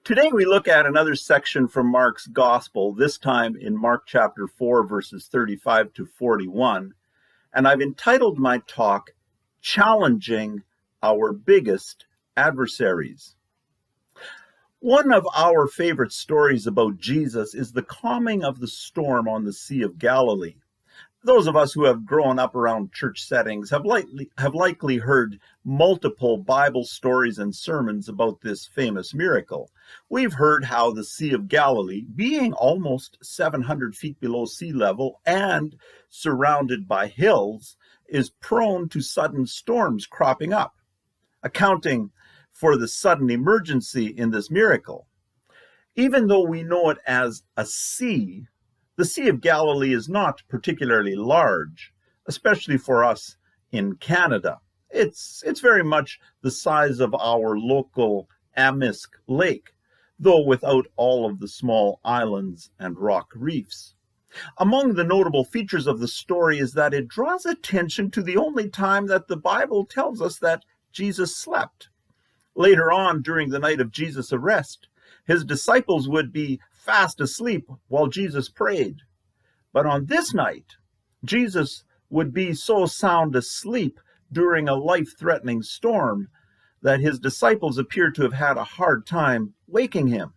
Today we look at another section from Mark's Gospel, this time in Mark chapter 4, verses 35 to 41, and I've entitled my talk, Challenging Our Biggest Adversaries. One of our favorite stories about Jesus is the calming of the storm on the Sea of Galilee. Those of us who have grown up around church settings have likely heard multiple Bible stories and sermons about this famous miracle. We've heard how the Sea of Galilee, being almost 700 feet below sea level and surrounded by hills, is prone to sudden storms cropping up, accounting for the sudden emergency in this miracle. Even though we know it as a sea, the Sea of Galilee is not particularly large, especially for us in Canada. It's very much the size of our local Amisk Lake, though without all of the small islands and rock reefs. Among the notable features of the story is that it draws attention to the only time that the Bible tells us that Jesus slept. Later on, during the night of Jesus' arrest, his disciples would be fast asleep while Jesus prayed. But on this night, Jesus would be so sound asleep during a life-threatening storm that his disciples appear to have had a hard time waking him.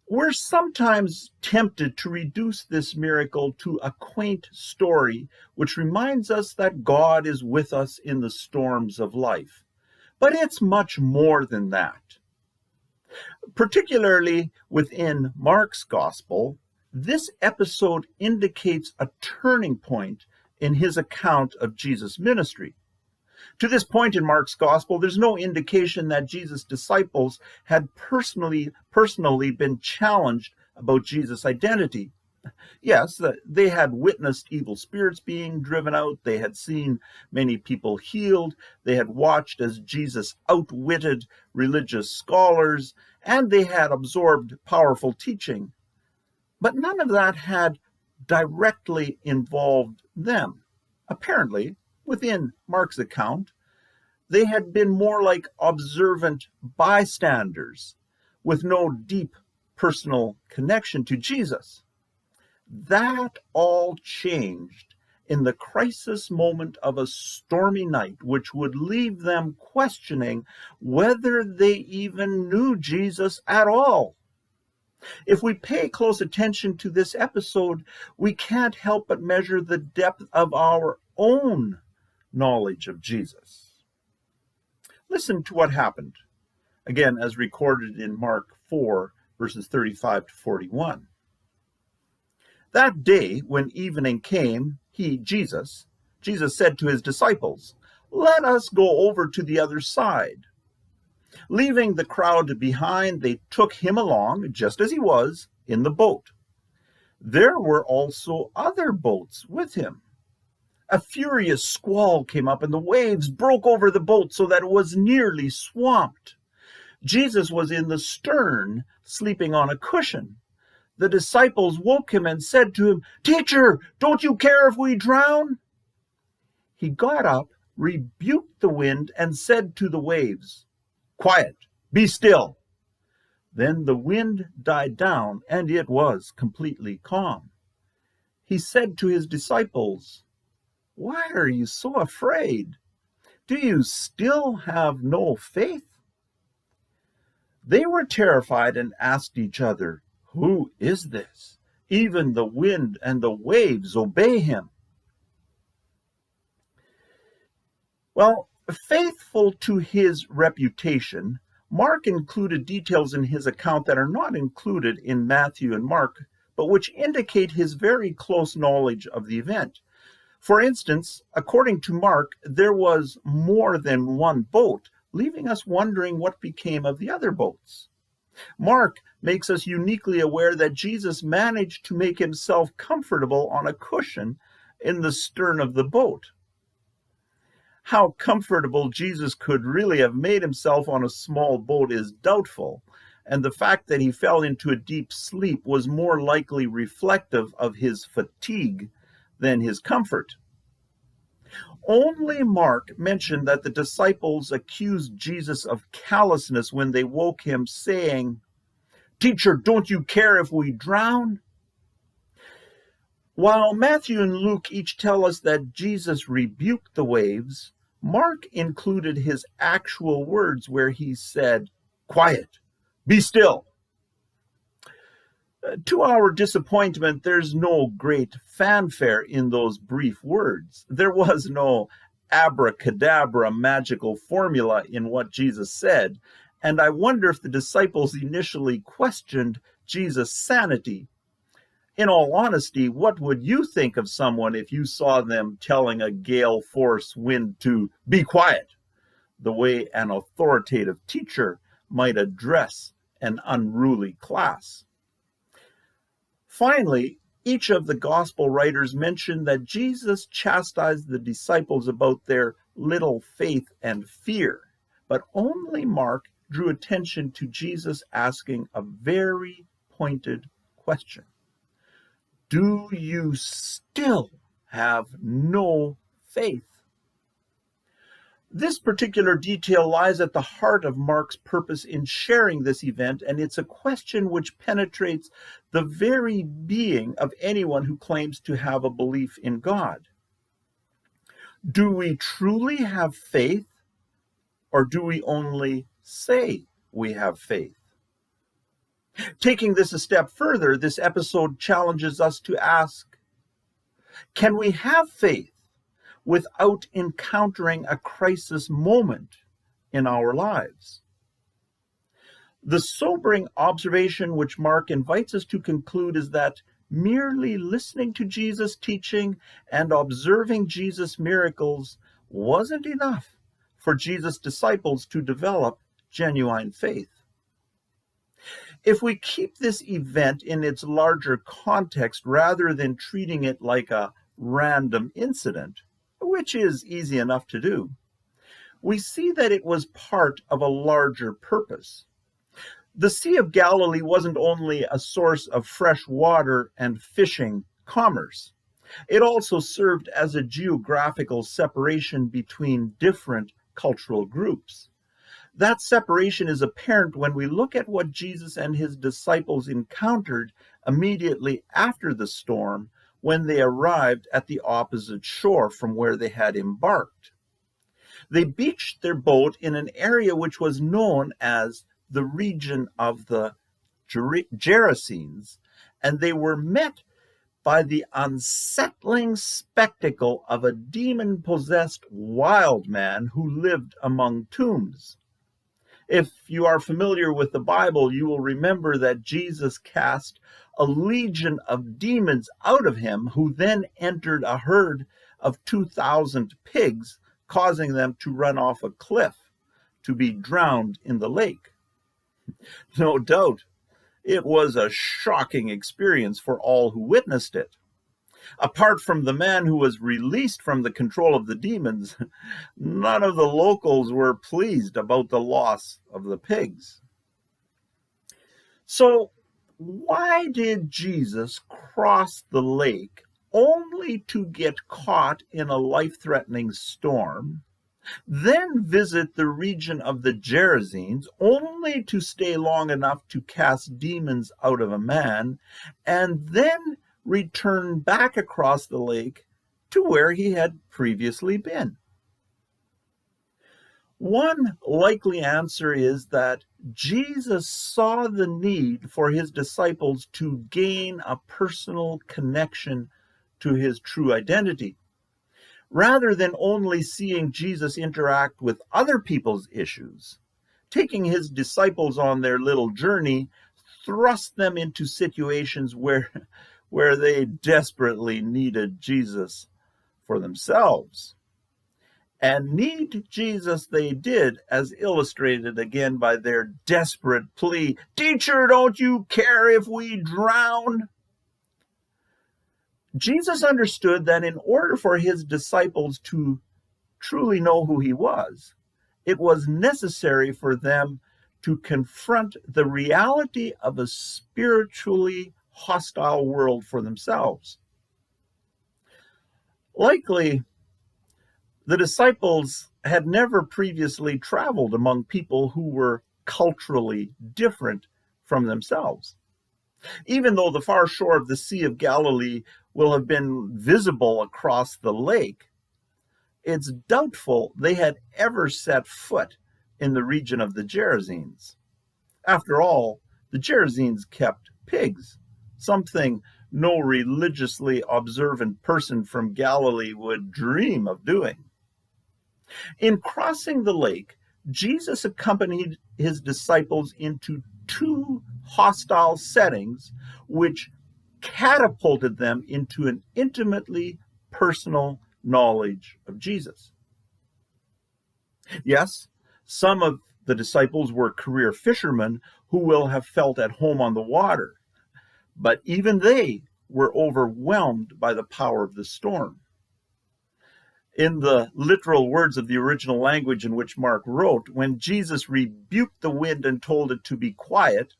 We're sometimes tempted to reduce this miracle to a quaint story which reminds us that God is with us in the storms of life. But it's much more than that. Particularly within Mark's Gospel, this episode indicates a turning point in his account of Jesus' ministry. To this point in Mark's Gospel, there's no indication that Jesus' disciples had personally been challenged about Jesus' identity. Yes, they had witnessed evil spirits being driven out, they had seen many people healed, they had watched as Jesus outwitted religious scholars, and they had absorbed powerful teaching. But none of that had directly involved them. Apparently, within Mark's account, they had been more like observant bystanders with no deep personal connection to Jesus. That all changed in the crisis moment of a stormy night, which would leave them questioning whether they even knew Jesus at all. If we pay close attention to this episode, we can't help but measure the depth of our own knowledge of Jesus. Listen to what happened, again, as recorded in Mark 4, verses 35 to 41. That day, when evening came, Jesus said to his disciples, "Let us go over to the other side." Leaving the crowd behind, they took him along, just as he was, in the boat. There were also other boats with him. A furious squall came up, and the waves broke over the boat so that it was nearly swamped. Jesus was in the stern, sleeping on a cushion. The disciples woke him and said to him, "Teacher, don't you care if we drown?" He got up, rebuked the wind, and said to the waves, "Quiet, be still." Then the wind died down, and it was completely calm. He said to his disciples, "Why are you so afraid? Do you still have no faith?" They were terrified and asked each other, "Who is this? Even the wind and the waves obey him." Well, faithful to his reputation, Mark included details in his account that are not included in Matthew and Mark, but which indicate his very close knowledge of the event. For instance, according to Mark, there was more than one boat, leaving us wondering what became of the other boats. Mark makes us uniquely aware that Jesus managed to make himself comfortable on a cushion in the stern of the boat. How comfortable Jesus could really have made himself on a small boat is doubtful, and the fact that he fell into a deep sleep was more likely reflective of his fatigue than his comfort. Only Mark mentioned that the disciples accused Jesus of callousness when they woke him, saying, "Teacher, don't you care if we drown?" While Matthew and Luke each tell us that Jesus rebuked the waves, Mark included his actual words where he said, "Quiet, be still." To our disappointment, there's no great fanfare in those brief words. There was no abracadabra magical formula in what Jesus said, and I wonder if the disciples initially questioned Jesus' sanity. In all honesty, what would you think of someone if you saw them telling a gale force wind to be quiet, the way an authoritative teacher might address an unruly class? Finally, each of the gospel writers mentioned that Jesus chastised the disciples about their little faith and fear, but only Mark drew attention to Jesus asking a very pointed question. Do you still have no faith? This particular detail lies at the heart of Mark's purpose in sharing this event, and it's a question which penetrates the very being of anyone who claims to have a belief in God. Do we truly have faith, or do we only say we have faith? Taking this a step further, this episode challenges us to ask, can we have faith without encountering a crisis moment in our lives? The sobering observation which Mark invites us to conclude is that merely listening to Jesus' teaching and observing Jesus' miracles wasn't enough for Jesus' disciples to develop genuine faith. If we keep this event in its larger context rather than treating it like a random incident, which is easy enough to do, we see that it was part of a larger purpose. The Sea of Galilee wasn't only a source of fresh water and fishing commerce. It also served as a geographical separation between different cultural groups. That separation is apparent when we look at what Jesus and his disciples encountered immediately after the storm when they arrived at the opposite shore from where they had embarked. They beached their boat in an area which was known as the region of the Gerasenes, and they were met by the unsettling spectacle of a demon-possessed wild man who lived among tombs. If you are familiar with the Bible, you will remember that Jesus cast a legion of demons out of him, who then entered a herd of 2,000 pigs, causing them to run off a cliff to be drowned in the lake. No doubt, it was a shocking experience for all who witnessed it. Apart from the man who was released from the control of the demons, none of the locals were pleased about the loss of the pigs. So, why did Jesus cross the lake only to get caught in a life-threatening storm, then visit the region of the Gerasenes only to stay long enough to cast demons out of a man, and then return back across the lake to where he had previously been? One likely answer is that Jesus saw the need for his disciples to gain a personal connection to his true identity. Rather than only seeing Jesus interact with other people's issues, taking his disciples on their little journey thrust them into situations where they desperately needed Jesus for themselves. And need Jesus they did, as illustrated again by their desperate plea, "Teacher, don't you care if we drown?" Jesus understood that in order for his disciples to truly know who he was, it was necessary for them to confront the reality of a spiritually hostile world for themselves. Likely, The disciples had never previously traveled among people who were culturally different from themselves. Even though the far shore of the Sea of Galilee will have been visible across the lake, it's doubtful they had ever set foot in the region of the Gerasenes. After all, the Gerasenes kept pigs, something no religiously observant person from Galilee would dream of doing. In crossing the lake, Jesus accompanied his disciples into two hostile settings, which catapulted them into an intimately personal knowledge of Jesus. Yes, some of the disciples were career fishermen who will have felt at home on the water, but even they were overwhelmed by the power of the storm. In the literal words of the original language in which Mark wrote, when Jesus rebuked the wind and told it to be quiet,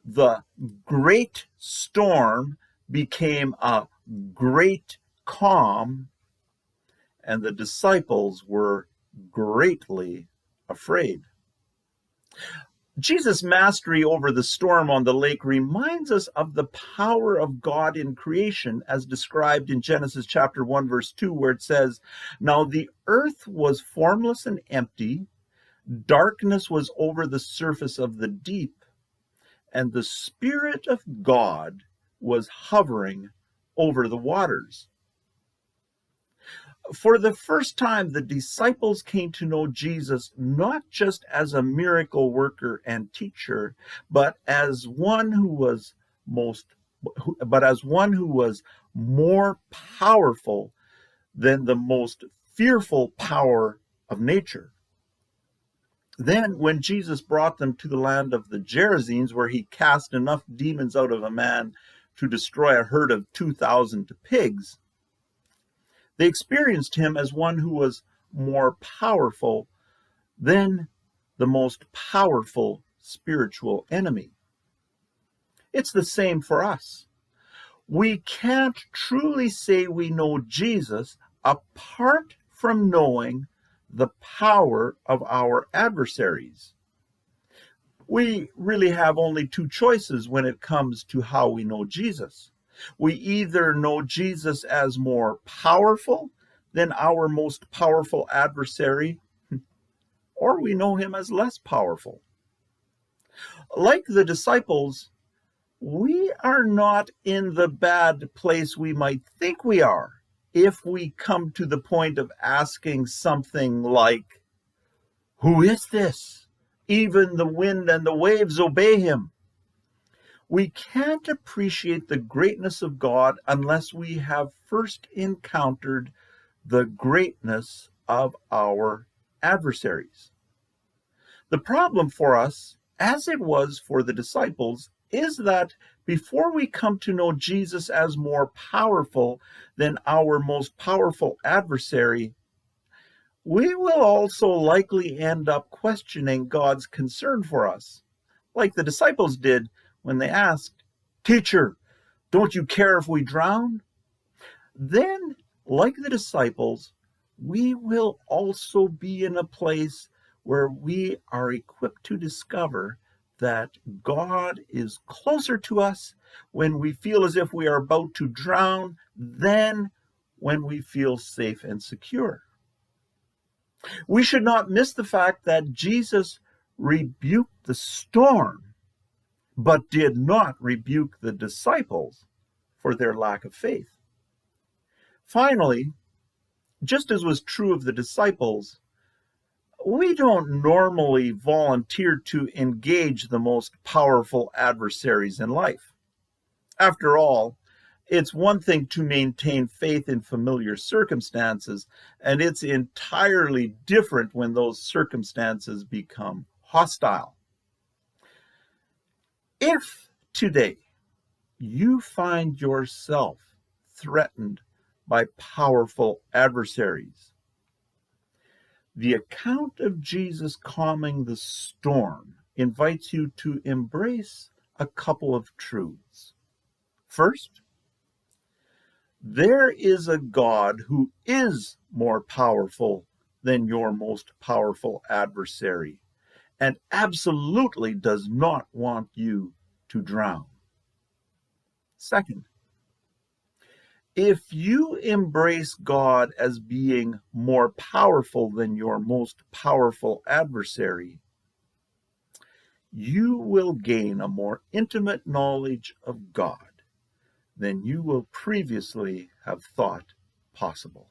the great storm became a great calm, and the disciples were greatly afraid. Jesus' mastery over the storm on the lake reminds us of the power of God in creation, as described in Genesis chapter 1, verse 2, where it says, "Now the earth was formless and empty, darkness was over the surface of the deep, and the Spirit of God was hovering over the waters." For the first time, the disciples came to know Jesus not just as a miracle worker and teacher, but as one who was more powerful than the most fearful power of nature. Then, when Jesus brought them to the land of the Gerasenes, where he cast enough demons out of a man to destroy a herd of 2,000 pigs, they experienced him as one who was more powerful than the most powerful spiritual enemy. It's the same for us. We can't truly say we know Jesus apart from knowing the power of our adversaries. We really have only two choices when it comes to how we know Jesus. We either know Jesus as more powerful than our most powerful adversary, or we know him as less powerful. Like the disciples, we are not in the bad place we might think we are if we come to the point of asking something like, "Who is this? Even the wind and the waves obey him." We can't appreciate the greatness of God unless we have first encountered the greatness of our adversaries. The problem for us, as it was for the disciples, is that before we come to know Jesus as more powerful than our most powerful adversary, we will also likely end up questioning God's concern for us, like the disciples did when they asked, "Teacher, don't you care if we drown?" Then, like the disciples, we will also be in a place where we are equipped to discover that God is closer to us when we feel as if we are about to drown than when we feel safe and secure. We should not miss the fact that Jesus rebuked the storm, but did not rebuke the disciples for their lack of faith. Finally, just as was true of the disciples, we don't normally volunteer to engage the most powerful adversaries in life. After all, it's one thing to maintain faith in familiar circumstances, and it's entirely different when those circumstances become hostile. If today you find yourself threatened by powerful adversaries, the account of Jesus calming the storm invites you to embrace a couple of truths. First, there is a God who is more powerful than your most powerful adversary, and absolutely does not want you to drown. Second, if you embrace God as being more powerful than your most powerful adversary, you will gain a more intimate knowledge of God than you will previously have thought possible.